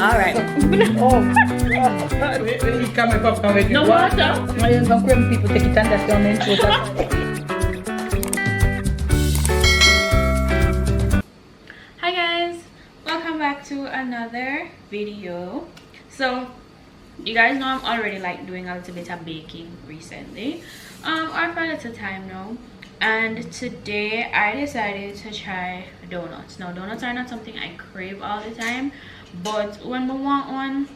Alright. Oh, God. He come and come with No you. water. I use some cream people take it and that's your main food. Hi guys, welcome back to another video. So you guys know I'm already like doing a little bit of baking recently, or for a little time now, and today I decided to try donuts. Now donuts are not something I crave all the time, but when I want one,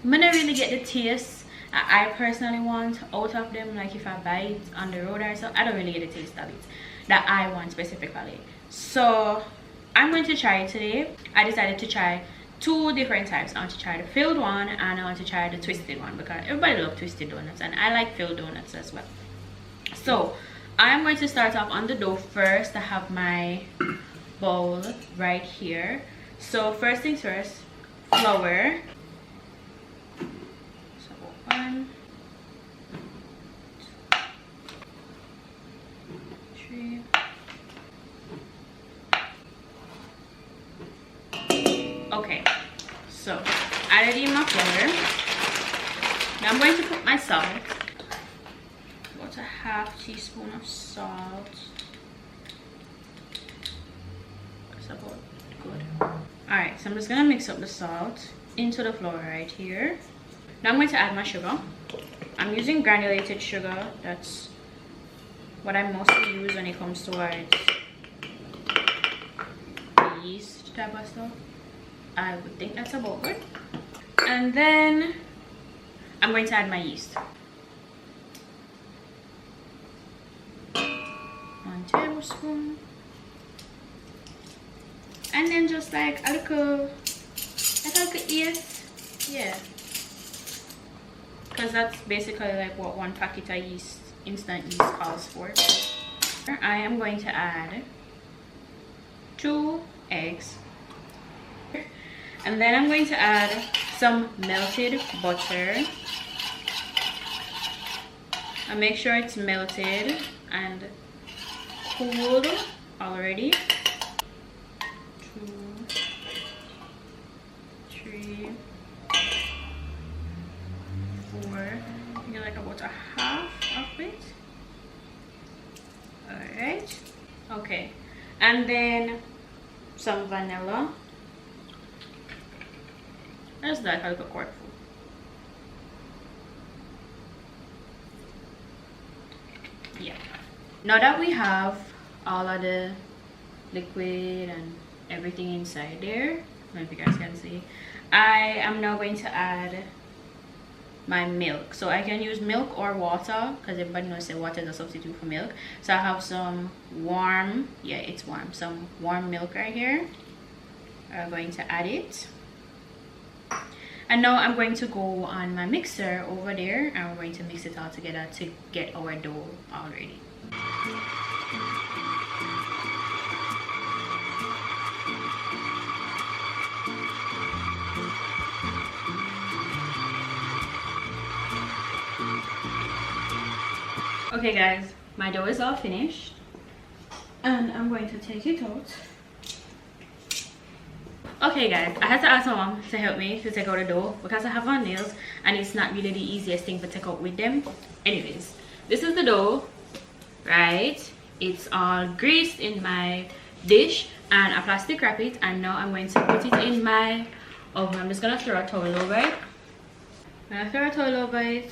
I'm gonna really get the taste that I personally want out of them. Like if I buy it on the road or so, I don't really get the taste of it that I want specifically. So I'm going to try it today. I decided to try two different types. I want to try the filled one and I want to try the twisted one because everybody loves twisted donuts and I like filled donuts as well. So I'm going to start off on the dough first. I have my bowl right here. So first things first, flour. So 1, 2, 3. Okay, so added in my flour. Now I'm going to put my salt. About a half teaspoon of salt. That's about good. Alright, so I'm just gonna mix up the salt into the flour right here. Now I'm going to add my sugar. I'm using granulated sugar. That's what I mostly use when it comes towards yeast type of stuff. I would think that's about good. And then I'm going to add my yeast. 1 tablespoon. And then just like a little yeast. Yeah. Because that's basically like what 1 packet of yeast, instant yeast calls for. I am going to add 2 eggs. And then I'm going to add some melted butter. And make sure it's melted and cooled already. 2, 3, 4. I get like about a half of it. Alright. Okay. And then some vanilla. That's like a little quart full. Yeah. Now that we have all of the liquid and everything inside there, I don't know if you guys can see, I am now going to add my milk. So I can use milk or water because everybody knows that water is a substitute for milk. So I have some warm, yeah, it's warm, some warm milk right here. I'm going to add it. And now I'm going to go on my mixer over there and we're going to mix it all together to get our dough all ready. Okay guys, my dough is all finished and I'm going to take it out. Okay guys, I had to ask my mom to help me to take out the dough because I have on nails and it's not really the easiest thing to take out with them. Anyways, this is the dough, right? It's all greased in my dish and I plastic wrap it, and now I'm going to put it in my oven. I'm just gonna throw a towel over it. I'm gonna throw a towel over it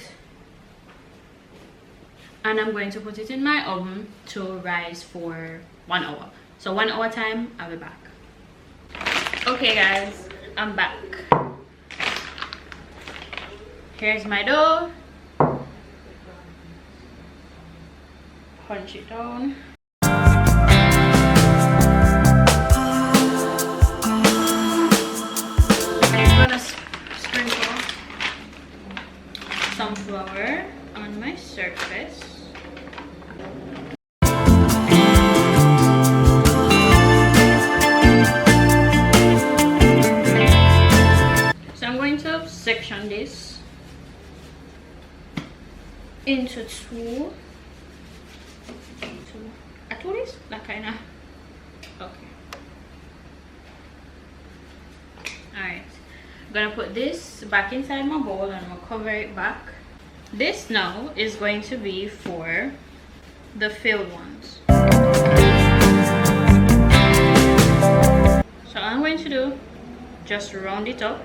and I'm going to put it in my oven to rise for 1 hour. So 1 hour time, I'll be back. Okay guys, I'm back. Here's my dough. Punch it down. I'm gonna sprinkle some flour on my surface. Section this into two this that kind of okay. All right, I'm gonna put this back inside my bowl and I'm gonna cover it back. This now is going to be for the filled ones. So all I'm going to do, just round it up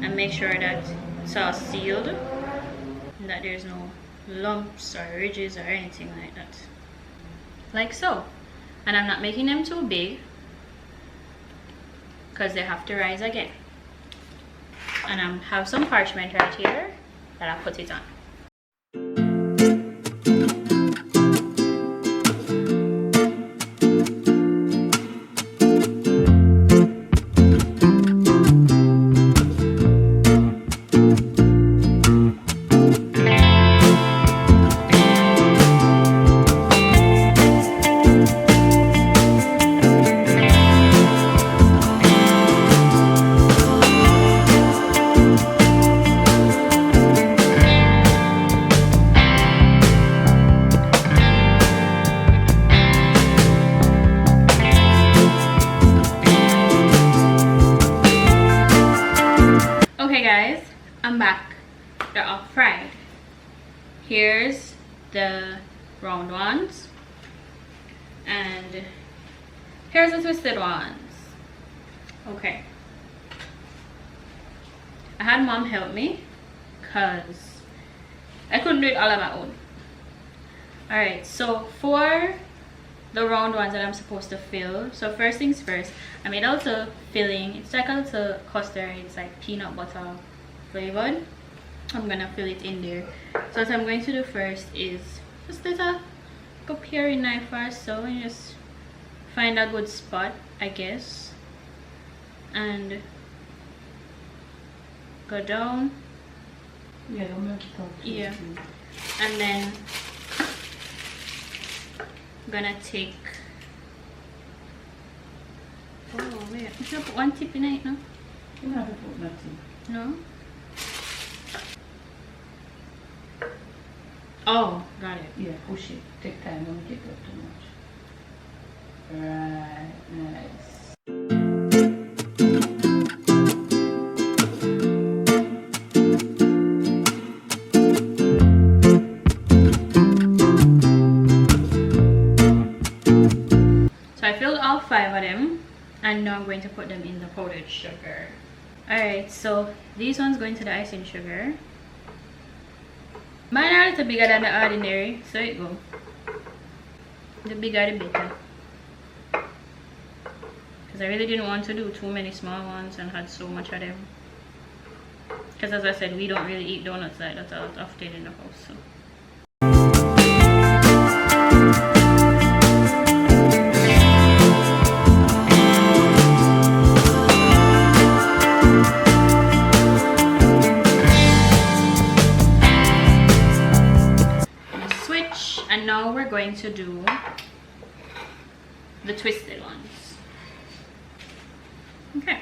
and make sure that it's all sealed and that there's no lumps or ridges or anything like that, like so. And I'm not making them too big because they have to rise again. And I have some parchment right here that I put it on. Okay guys, I'm back. They're all fried. Here's the round ones and here's the twisted ones. Okay, I had mom help me because I couldn't do it all on my own. Alright, so for the round ones that I'm supposed to fill, so first things first, I made a little filling. It's like a little custard. It's like peanut butter flavored. I'm gonna fill it in there. So what I'm going to do first is just let a paring knife or so and just find a good spot, I guess, and go down. Yeah, yeah, and then I'm gonna take, oh wait, I should put one tip in it, no? You don't have to put nothing. No? Oh, got it. Yeah, push it. Take time, don't take up too much. Right, nice. So I filled all 5 of them and now I'm going to put them in the powdered sugar. Alright, so these ones going to the icing sugar. Mine are a little bigger than the ordinary, so it go. The bigger the better. Because I really didn't want to do too many small ones and had so much of them. Because as I said, we don't really eat donuts like that often in the house. So. And now we're going to do the twisted ones. Okay.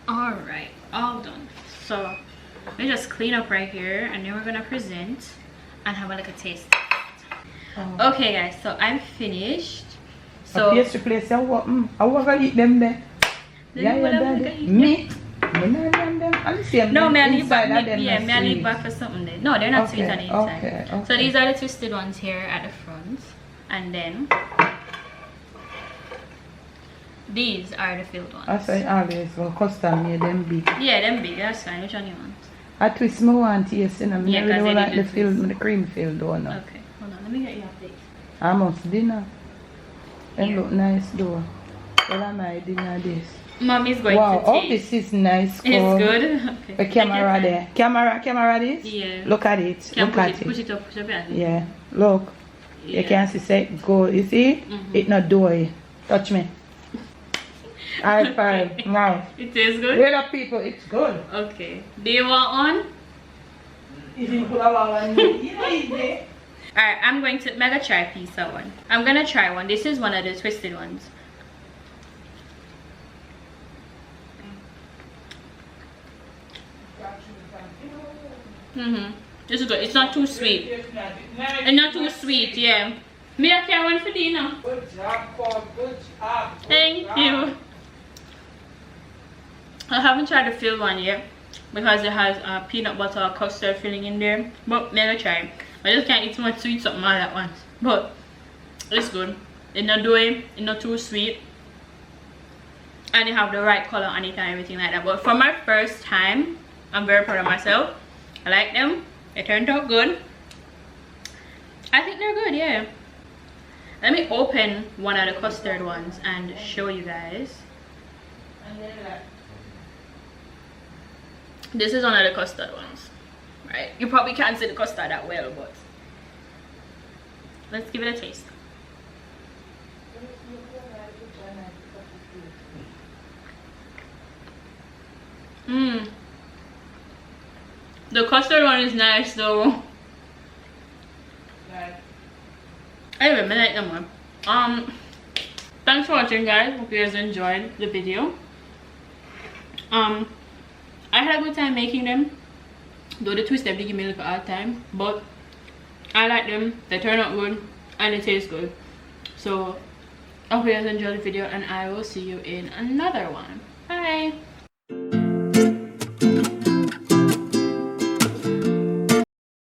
Alright, all done. So let me just clean up right here and then we're gonna present and have a little taste. Oh. Okay guys, so I'm finished. So yes, replace I want to eat them there. Yeah, daddy. Me? No, me I leave back. Yeah, me I leave back for something there. No, they're not sweet on the inside. Okay. So these are the twisted ones here at the front, and then these are the filled ones. I say always will custom me them big. Yeah, them big. That's fine. Which one you want? I twist my one yes, you know. Yeah, I really like the filled, the cream filled one. Okay, hold on. Let me get you a plate. Almost dinner. And look nice though. Well, am I dinner this? Mommy's going wow, to taste. oh, this is nice. It's good. Okay. The camera there. Camera this? Yeah. Look at it. Look at it. Push it up. Push it up. Yeah. Look. Yeah. You can see say go. You see? It not doughy. Touch me. Alright, fine. Now. It tastes good? Wait up, people. It's good. Okay. Do you want one? If you put a one, you know it there. Alright, I'm going to mega try pizza one. I'm gonna try one. This is one of the twisted ones. This is good. It's not too sweet. And not too sweet, yeah. Me I care one for dinner. Good job, Paul. Good job. Thank you. I haven't tried the filled one yet because it has peanut butter custard filling in there. But mega try. I just can't eat too much sweet something all at once. But it's good. It's not doughy, it's not too sweet. And it have the right color on it and everything like that. But for my first time, I'm very proud of myself. I like them. They turned out good. I think they're good, yeah. Let me open one of the custard ones and show you guys. This is one of the custard ones, right? You probably can't see the custard that well, but let's give it a taste. The custard one is nice though. Anyway, I like them one. Thanks for watching, guys. Hope you guys enjoyed the video. I had a good time making them, though the twisted did give me a little hard time, but I like them. They turn out good and they taste good. So I hope you guys enjoyed the video, and I will see you in another one. Bye.